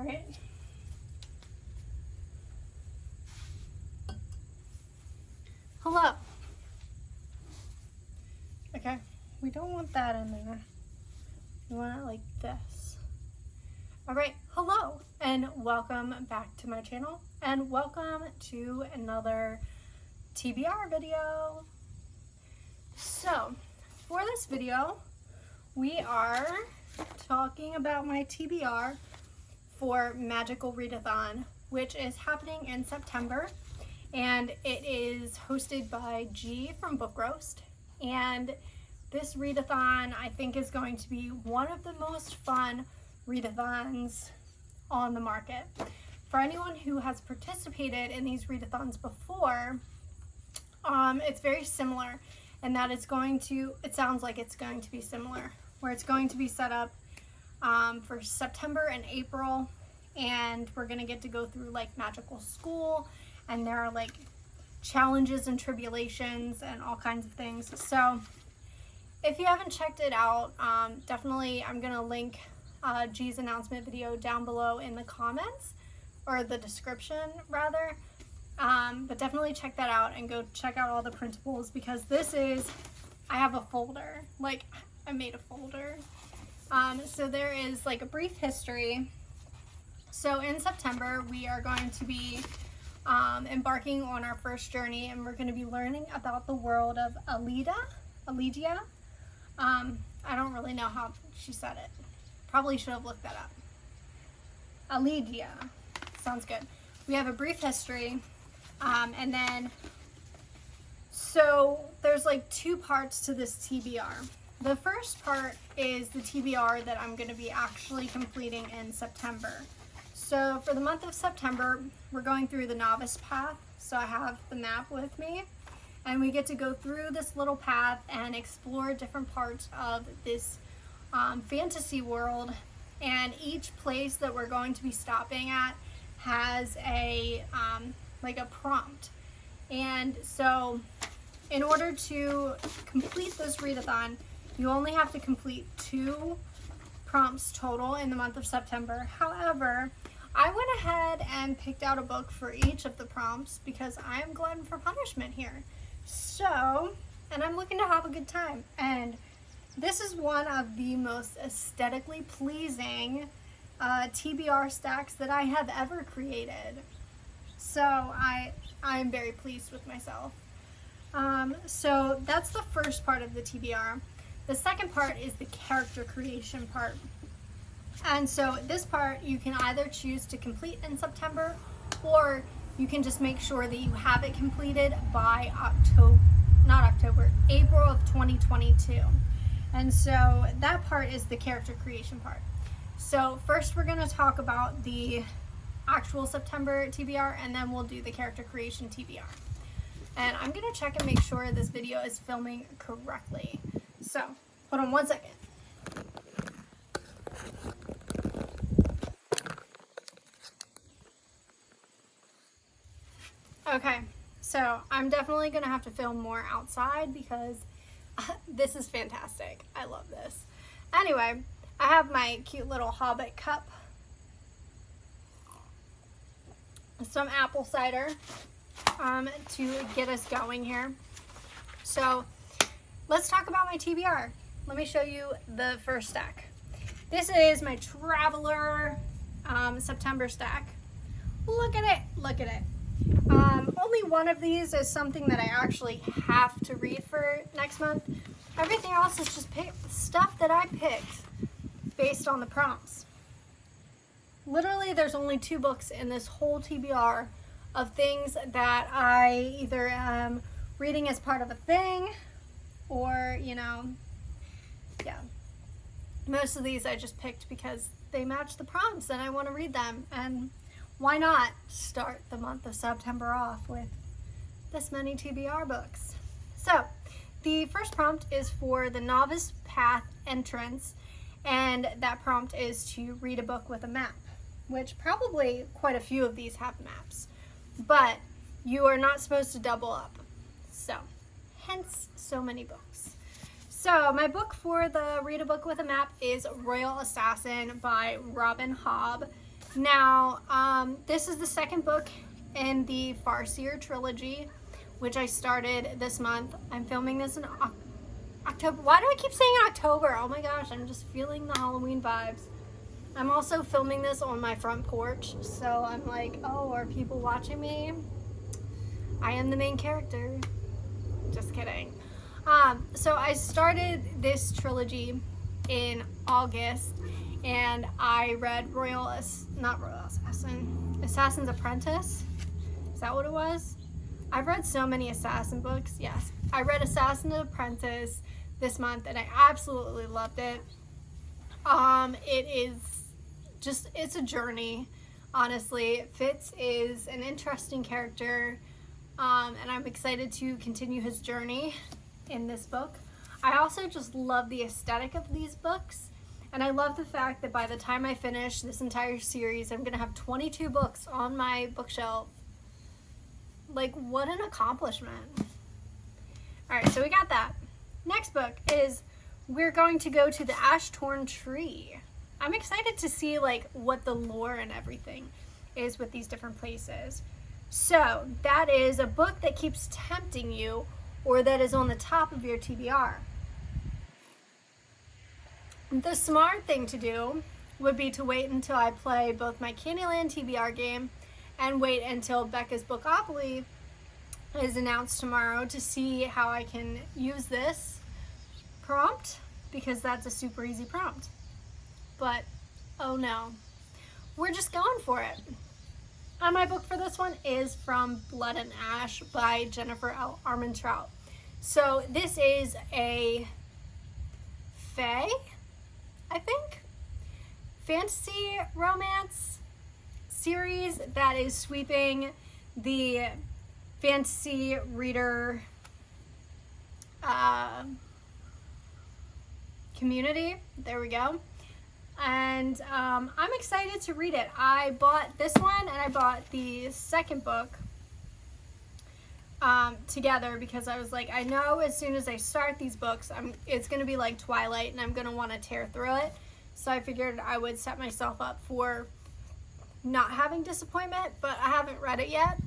right. Hello. Okay, we don't want that in there. We want it like this. All right, hello, and welcome back to my channel, and welcome to another TBR video. So, for this video, we are talking about my TBR for Magical Readathon, which is happening in September, and it is hosted by G from Book Roast. And this readathon, I think, is going to be one of the most fun readathons on the market. For anyone who has participated in these readathons before, it's very similar in that it sounds like it's going to be similar, where it's going to be set up for September and April, and we're going to get to go through like magical school, and there are like challenges and tribulations and all kinds of things. So if you haven't checked it out, definitely I'm going to link G's announcement video down below in the comments, or the description rather. But definitely check that out and go check out all the printables, because I have a folder, like I made a folder. So there is like a brief history. So in September, we are going to be embarking on our first journey, and we're going to be learning about the world of Aledia. I don't really know how she said it. Probably should have looked that up. Aledia. Sounds good. We have a brief history. And then, so there's like two parts to this TBR. The first part is the TBR that I'm going to be actually completing in September. So for the month of September, we're going through the novice path. So I have the map with me, and we get to go through this little path and explore different parts of this fantasy world. And each place that we're going to be stopping at has a like a prompt. And so in order to complete this readathon, you only have to complete 2 prompts total in the month of September. However, I went ahead and picked out a book for each of the prompts because I am glutton for punishment here. So, and I'm looking to have a good time. And this is one of the most aesthetically pleasing TBR stacks that I have ever created. So I'm very pleased with myself. So that's the first part of the TBR. The second part is the character creation part. And so this part you can either choose to complete in September, or you can just make sure that you have it completed by April of 2022. And so that part is the character creation part. So first we're going to talk about the actual September TBR, and then we'll do the character creation TBR. And I'm going to check and make sure this video is filming correctly. So hold on one second. Okay, so I'm definitely going to have to film more outside because this is fantastic. I love this. Anyway, I have my cute little Hobbit cup, some apple cider to get us going here. So let's talk about my TBR. Let me show you the first stack. This is my Traveler September stack. Look at it, look at it. Only one of these is something that I actually have to read for next month. Everything else is just stuff that I picked based on the prompts. Literally, there's only 2 books in this whole TBR of things that I either am reading as part of a thing, or, you know, yeah. Most of these I just picked because they match the prompts and I want to read them. And why not start the month of September off with this many TBR books? So the first prompt is for the novice path entrance, and that prompt is to read a book with a map, which probably quite a few of these have maps, but you are not supposed to double up. So hence so many books. So my book for the read a book with a map is Royal Assassin by Robin Hobb. Now, this is the second book in the Farseer trilogy, which I started this month. I'm filming this in October. Why do I keep saying October? Oh my gosh, I'm just feeling the Halloween vibes. I'm also filming this on my front porch, so I'm like, oh, are people watching me? I am the main character. Just kidding. So I started this trilogy in August, and I read Assassin's Apprentice. Is that what it was? I've read so many assassin books. Yes, I read Assassin's Apprentice this month, and I absolutely loved it. It is just, it's a journey, honestly. Fitz is an interesting character, and I'm excited to continue his journey in this book. I also just love the aesthetic of these books, and I love the fact that by the time I finish this entire series, I'm gonna have 22 books on my bookshelf. Like, what an accomplishment. All right, so we got that. Next book is we're going to go to the Ash-Torn Tree. I'm excited to see like what the lore and everything is with these different places. So that is a book that keeps tempting you, or that is on the top of your TBR. The smart thing to do would be to wait until I play both my Candyland TBR game and wait until Becca's Bookopoly is announced tomorrow to see how I can use this prompt, because that's a super easy prompt. But oh no, we're just going for it. And my book for this one is From Blood and Ash by Jennifer L. Armentrout. So this is a fae, I think, fantasy romance series that is sweeping the fantasy reader community. There we go. And I'm excited to read it. I bought this one and I bought the second book together because I was like, I know as soon as I start these books, it's going to be like Twilight and I'm going to want to tear through it. So I figured I would set myself up for not having disappointment, but I haven't read it yet.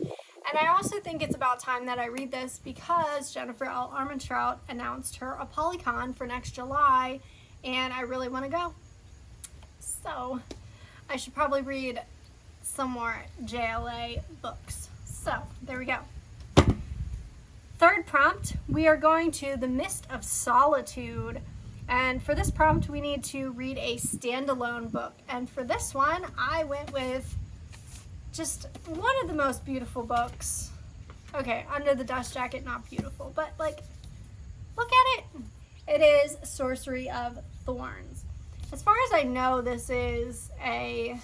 And I also think it's about time that I read this because Jennifer L. Armentrout announced her ApollyCon for next July, and I really want to go. So I should probably read some more JLA books. So there we go. Third prompt, we are going to The Mist of Solitude. And for this prompt, we need to read a standalone book. And for this one, I went with just one of the most beautiful books. Okay, Under the Dust Jacket, not beautiful, but like, look at it. It is Sorcery of Thorns. As far as I know, this is a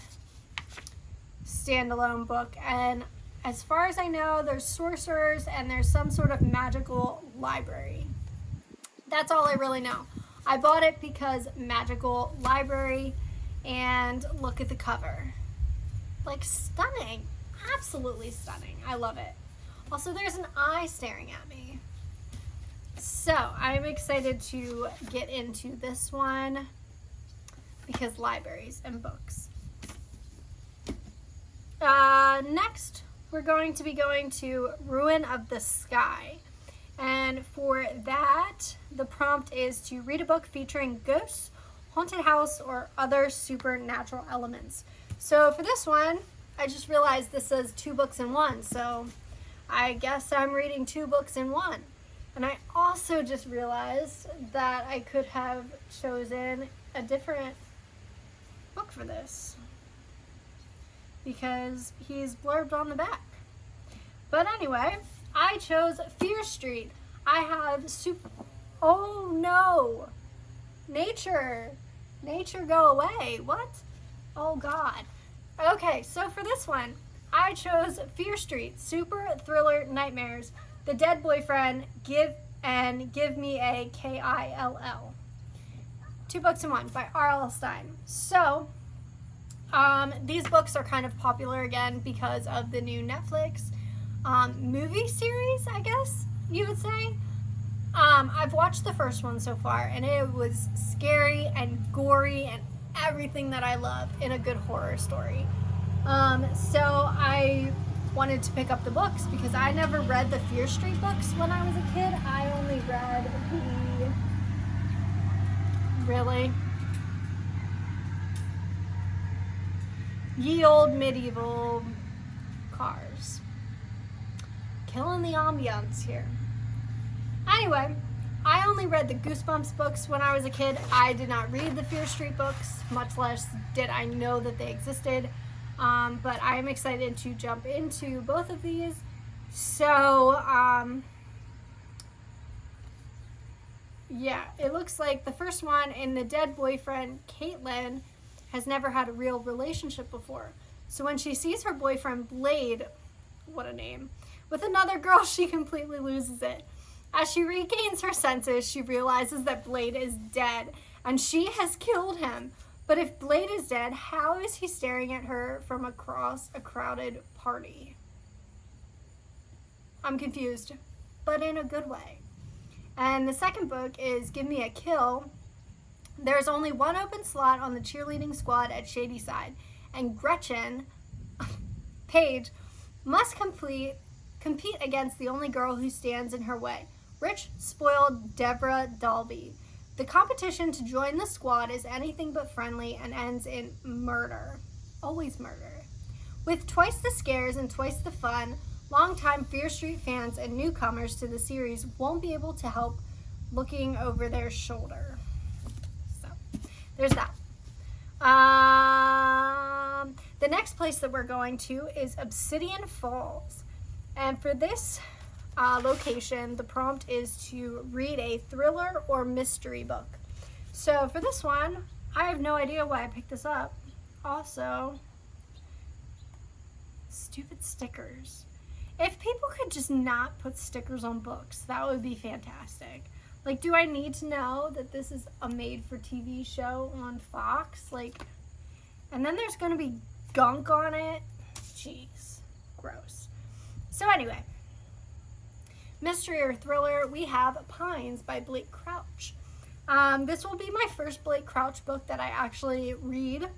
standalone book, and as far as I know, there's sorcerers and there's some sort of magical library. That's all I really know. I bought it because magical library, and look at the cover. Like, stunning. Absolutely stunning. I love it. Also, there's an eye staring at me. So I'm excited to get into this one because libraries and books. Next, we're going to be going to Ruin of the Sky. And for that, the prompt is to read a book featuring ghosts, haunted house, or other supernatural elements. So for this one, I just realized this says 2 books in one. So I guess I'm reading 2 books in one. And I also just realized that I could have chosen a different book for this because he's blurbed on the back. But anyway, I chose Fear Street. I have oh no, nature go away. What? Oh God. Okay, so for this one, I chose Fear Street, super thriller nightmares. The Dead Boyfriend, Give Me a KILL. 2 books in one by R.L. Stein. So, these books are kind of popular again because of the new Netflix movie series, I guess you would say. I've watched the first one so far, and it was scary and gory and everything that I love in a good horror story. So I wanted to pick up the books because I never read the Fear Street books when I was a kid. I only read ye old medieval cars. Killing the ambiance here. Anyway, I only read the Goosebumps books when I was a kid. I did not read the Fear Street books, much less did I know that they existed. But I am excited to jump into both of these. So, yeah, it looks like the first one in the dead boyfriend, Caitlin, has never had a real relationship before. So when she sees her boyfriend, Blade, what a name, with another girl, she completely loses it. As she regains her senses, she realizes that Blade is dead, and she has killed him. But if Blade is dead, how is he staring at her from across a crowded party? I'm confused, but in a good way. And the second book is Give Me a Kill. There's only one open slot on the cheerleading squad at Shadyside, and Gretchen Page must compete against the only girl who stands in her way, rich, spoiled Deborah Dalby. The competition to join the squad is anything but friendly and ends in murder. Always murder. With twice the scares and twice the fun, longtime Fear Street fans and newcomers to the series won't be able to help looking over their shoulder. So, there's that. The next place that we're going to is Obsidian Falls. And for this location, the prompt is to read a thriller or mystery book. So for this one, I have no idea why I picked this up. Also, stupid stickers. If people could just not put stickers on books, that would be fantastic. Like, do I need to know that this is a made-for-TV show on Fox? Like, and then there's going to be gunk on it? Jeez, gross. So anyway, mystery or thriller, we have Pines by Blake Crouch. This will be my first Blake Crouch book that I actually read,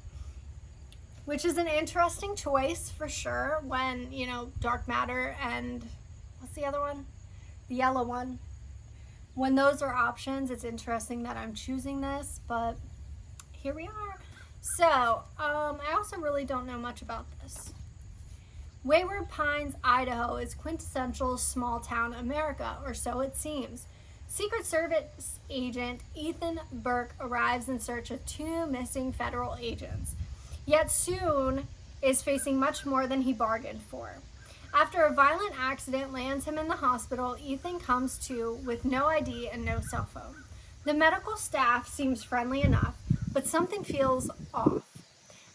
which is an interesting choice for sure when, you know, Dark Matter and what's the other one? The yellow one. When those are options, it's interesting that I'm choosing this, but here we are. So, I also really don't know much about this. Wayward Pines, Idaho is quintessential small town America, or so it seems. Secret Service agent Ethan Burke arrives in search of 2 missing federal agents, yet soon is facing much more than he bargained for. After a violent accident lands him in the hospital, Ethan comes to with no ID and no cell phone. The medical staff seems friendly enough, but something feels off.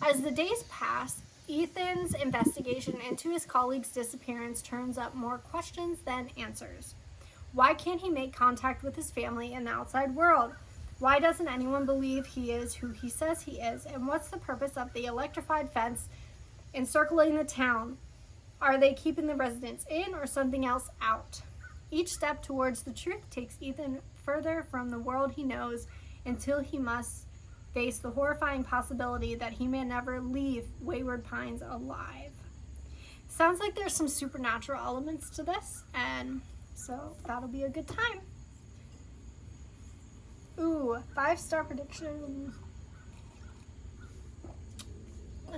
As the days pass, Ethan's investigation into his colleague's disappearance turns up more questions than answers. Why can't he make contact with his family in the outside world? Why doesn't anyone believe he is who he says he is? And what's the purpose of the electrified fence encircling the town? Are they keeping the residents in or something else out? Each step towards the truth takes Ethan further from the world he knows until he must face the horrifying possibility that he may never leave Wayward Pines alive. Sounds like there's some supernatural elements to this, and so that'll be a good time. Ooh, 5-star prediction.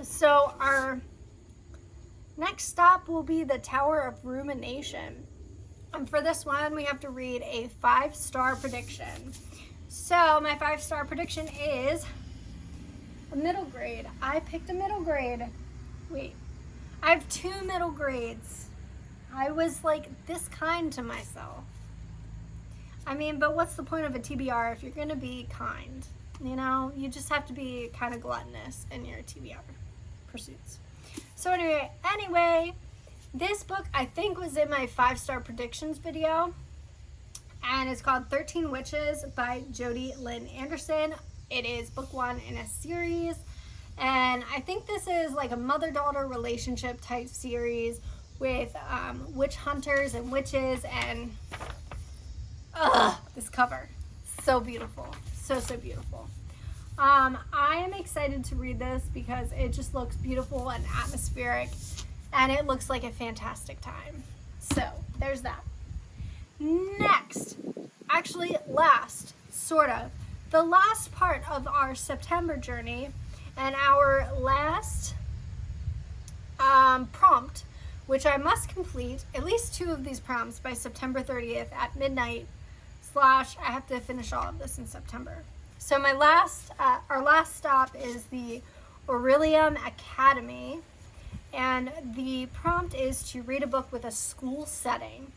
So our next stop will be the Tower of Rumination. And for this one, we have to read a 5-star prediction. So my 5-star prediction is a middle grade. I picked a middle grade. Wait, I have 2 middle grades. I was like this kind to myself. I mean, but what's the point of a TBR if you're gonna be kind? You know, you just have to be kind of gluttonous in your TBR pursuits. So anyway, this book I think was in my 5-star predictions video, and it's called 13 Witches by Jodi Lynn Anderson. It is book 1 in a series, and I think this is like a mother-daughter relationship type series with witch hunters and witches, and this cover, so beautiful, so beautiful. I am excited to read this because it just looks beautiful and atmospheric, and it looks like a fantastic time. So there's that. Next, actually last, sort of, the last part of our September journey and our last prompt, which I must complete at least 2 of these prompts by September 30th at midnight / I have to finish all of this in September. So my our last stop is the Aurelium Academy, and the prompt is to read a book with a school setting.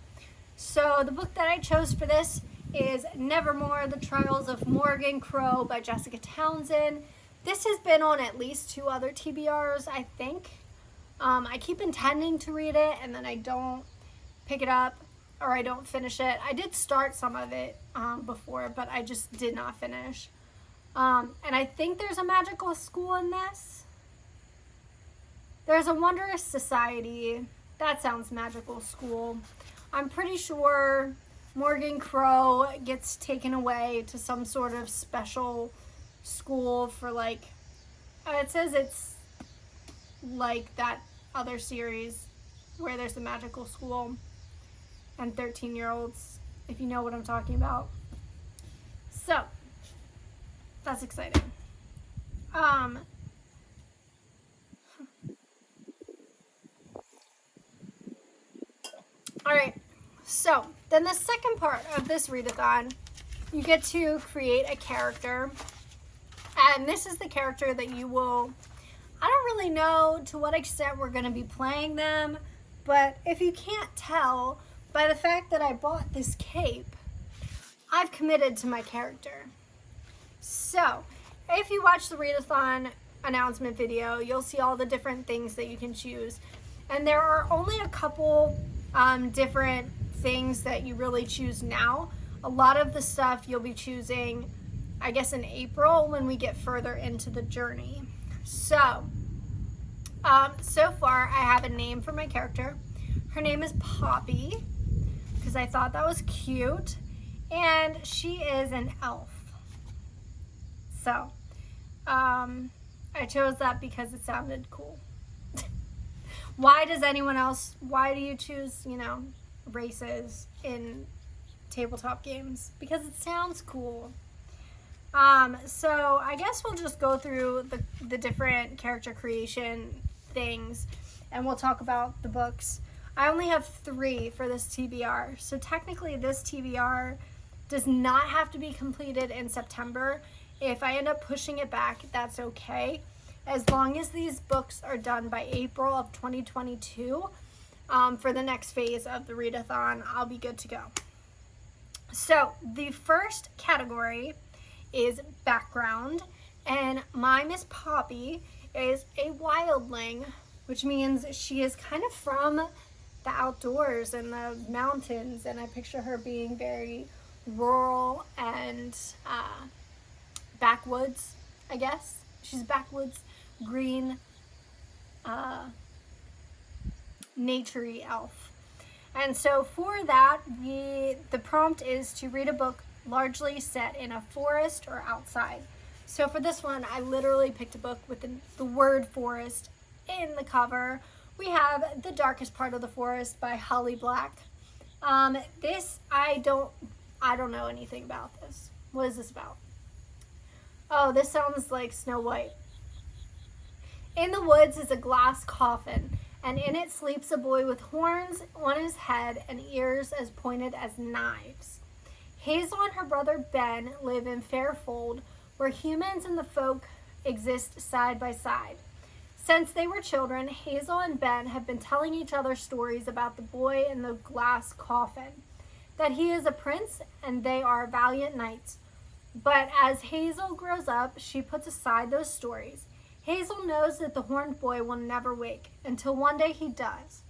So the book that I chose for this is Nevermore, The Trials of Morgan Crow by Jessica Townsend. This has been on at least 2 other TBRs, I think. I keep intending to read it, and then I don't pick it up, or I don't finish it. I did start some of it before, but I just did not finish. And I think there's a magical school in this. There's a wondrous society. That sounds magical school. I'm pretty sure Morgan Crow gets taken away to some sort of special school for like, it says it's like that other series where there's a magical school and 13-year-olds, if you know what I'm talking about. So, that's exciting. Alright, so then the second part of this readathon, you get to create a character. And this is the character that you will, I don't really know to what extent we're going to be playing them, but if you can't tell by the fact that I bought this cape, I've committed to my character. So, if you watch the Readathon announcement video, you'll see all the different things that you can choose. And there are only a couple different things that you really choose now. A lot of the stuff you'll be choosing, I guess, in April when we get further into the journey. So, so far I have a name for my character. Her name is Poppy, because I thought that was cute. And she is an elf. So, I chose that because it sounded cool. Why do you choose, races in tabletop games? Because it sounds cool. So I guess we'll just go through the different character creation things, and we'll talk about the books. I only have 3 for this TBR, so technically this TBR does not have to be completed in September. If I end up pushing it back, that's okay. As long as these books are done by April of 2022, for the next phase of the Readathon, I'll be good to go. So the first category is background, and my Miss Poppy is a wildling, which means she is kind of from the outdoors and the mountains, and I picture her being very rural and backwoods, I guess. She's backwoods, green, naturey elf. And so for that, the prompt is to read a book largely set in a forest or outside. So for this one, I literally picked a book with the word forest in the cover. We have The Darkest Part of the Forest by Holly Black. This, I don't know anything about this. What is this about? Oh, this sounds like Snow White. In the woods is a glass coffin, and in it sleeps a boy with horns on his head and ears as pointed as knives. Hazel and her brother Ben live in Fairfold, where humans and the folk exist side by side. Since they were children, Hazel and Ben have been telling each other stories about the boy in the glass coffin, that he is a prince and they are valiant knights. But as Hazel grows up, she puts aside those stories. Hazel knows that the horned boy will never wake, until one day he does.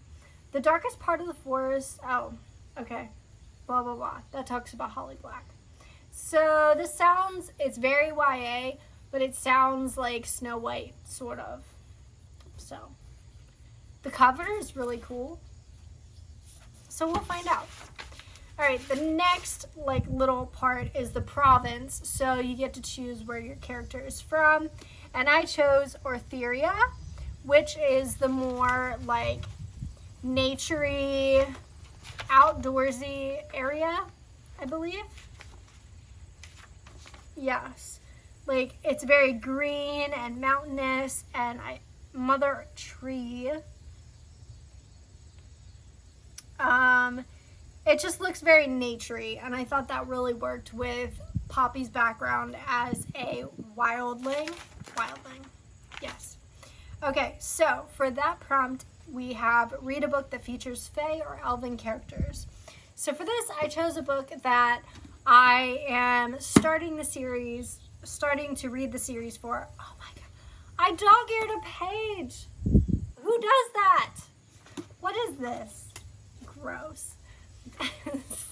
The darkest part of the forest, oh, okay, blah, blah, blah. That talks about Holly Black. So this sounds, it's very YA, but it sounds like Snow White, sort of. So, the cover is really cool. So we'll find out. All right, the next like little part is the province. So you get to choose where your character is from. And I chose Ortheria, which is the more like naturey, outdoorsy area, I believe. Yes. Like it's very green and mountainous, and Mother Tree. It just looks very naturey, and I thought that really worked with Poppy's background as a wildling. Yes. Okay, so for that prompt, we have read a book that features fae or elven characters. So for this, I chose a book that I am starting to read the series for. Oh my god. I dog-eared a page. Who does that? What is this? Gross.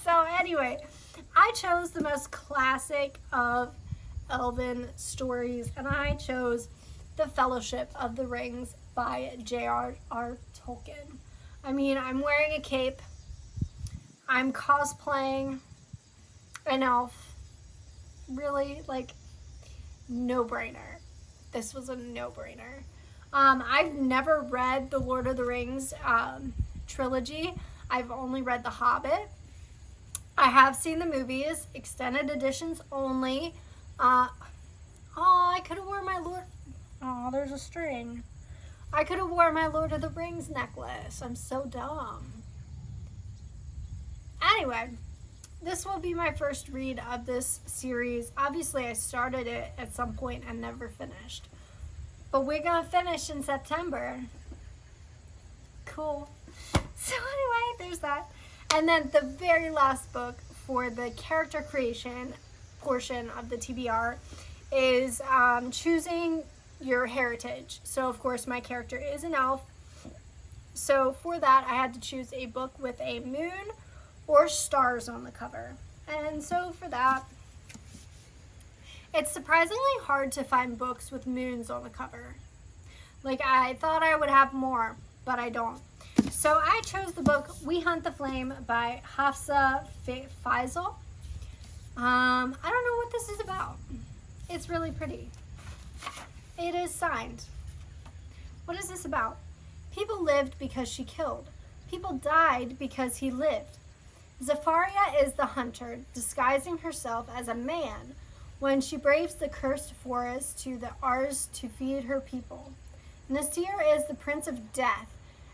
So anyway, I chose the most classic of elven stories, and I chose The Fellowship of the Rings by J.R.R. Tolkien. I mean, I'm wearing a cape. I'm cosplaying an elf. Really, like, no-brainer. This was a no-brainer. I've never read the Lord of the Rings trilogy. I've only read The Hobbit. I have seen the movies, extended editions only. I could have worn my Lord... Oh, there's a string. I could have worn my Lord of the Rings necklace. I'm so dumb. Anyway, this will be my first read of this series. Obviously, I started it at some point and never finished. But we're going to finish in September. Cool. So anyway, there's that. And then the very last book for the character creation portion of the TBR is choosing your heritage. So of course my character is an elf. So for that I had to choose a book with a moon or stars on the cover. And so for that, it's surprisingly hard to find books with moons on the cover. Like I thought I would have more, but I don't. So I chose the book We Hunt the Flame by Hafsa Faisal. I don't know what this is about. It's really pretty. It is signed. What is this about? People lived because she killed. People died because he lived. Zafaria is the hunter, disguising herself as a man when she braves the cursed forest to the Ars to feed her people. Nasir is the prince of death,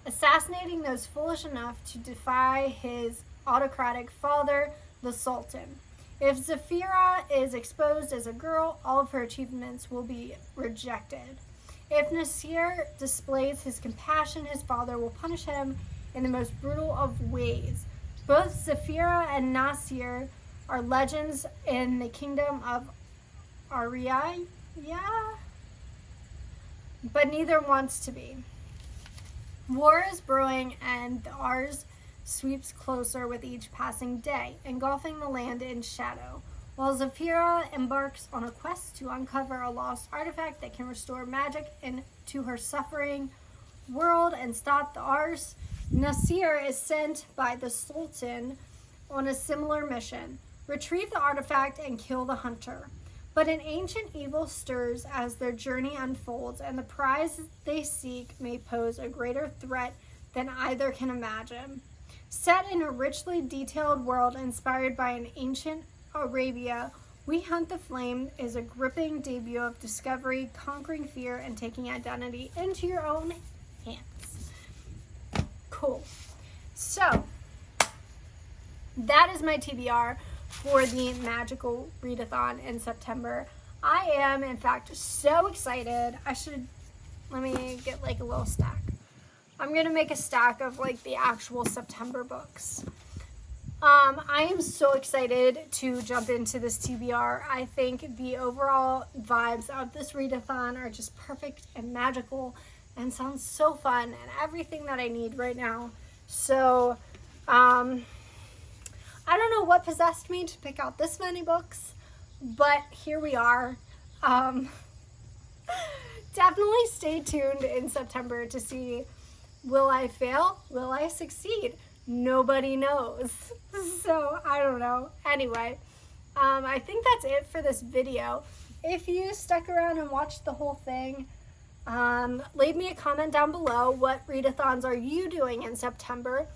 assassinating those foolish enough to defy his autocratic father, the Sultan. If Zafira is exposed as a girl, all of her achievements will be rejected. If Nasir displays his compassion, his father will punish him in the most brutal of ways. Both Zafira and Nasir are legends in the kingdom of Aria, but neither wants to be. War is brewing, and the Ars sweeps closer with each passing day, engulfing the land in shadow, while Zafira embarks on a quest to uncover a lost artifact that can restore magic into her suffering world and stop the Ars. Nasir is sent by the Sultan on a similar mission: retrieve the artifact and kill the hunter. But an ancient evil stirs as their journey unfolds, and the prize they seek may pose a greater threat than either can imagine. Set in a richly detailed world inspired by an ancient Arabia, We Hunt the Flame is a gripping debut of discovery, conquering fear, and taking identity into your own hands. Cool. So, that is my TBR for the magical readathon in September. I am, in fact, so excited. Let me get like a little stack. I'm gonna make a stack of like the actual September books. I am so excited to jump into this TBR. I think the overall vibes of this readathon are just perfect and magical and sounds so fun and everything that I need right now. So, I don't know what possessed me to pick out this many books, but here we are. Definitely stay tuned in September to see, will I fail? Will I succeed? nobody knows. So I don't know. Anyway, I think that's it for this video. If you stuck around and watched the whole thing, leave me a comment down below. What readathons are you doing in September?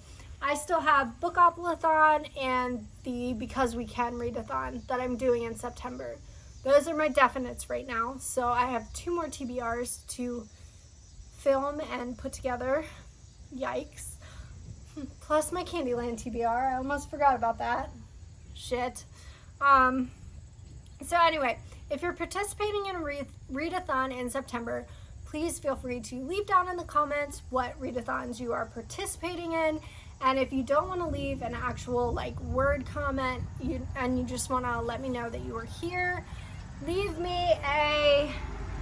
I still have Book-Oplathon and the Because We Can readathon that I'm doing in September. Those are my definites right now. So I have 2 more TBRs to film and put together. Yikes. Plus my Candyland TBR. I almost forgot about that. Shit. So anyway, if you're participating in a readathon in September, please feel free to leave down in the comments what readathons you are participating in. And if you don't want to leave an actual like word comment and you just want to let me know that you were here, leave me an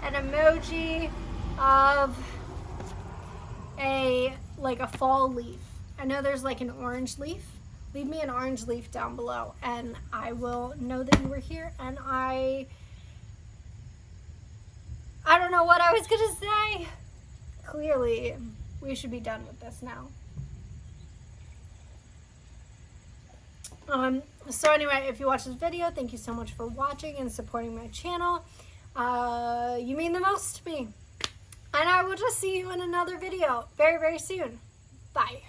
emoji of a fall leaf. I know there's like an orange leaf. Leave me an orange leaf down below and I will know that you were here. And I don't know what I was gonna say. Clearly, we should be done with this now. So anyway, if you watched this video, thank you so much for watching and supporting my channel. You mean the most to me. And I will just see you in another video very, very soon. Bye.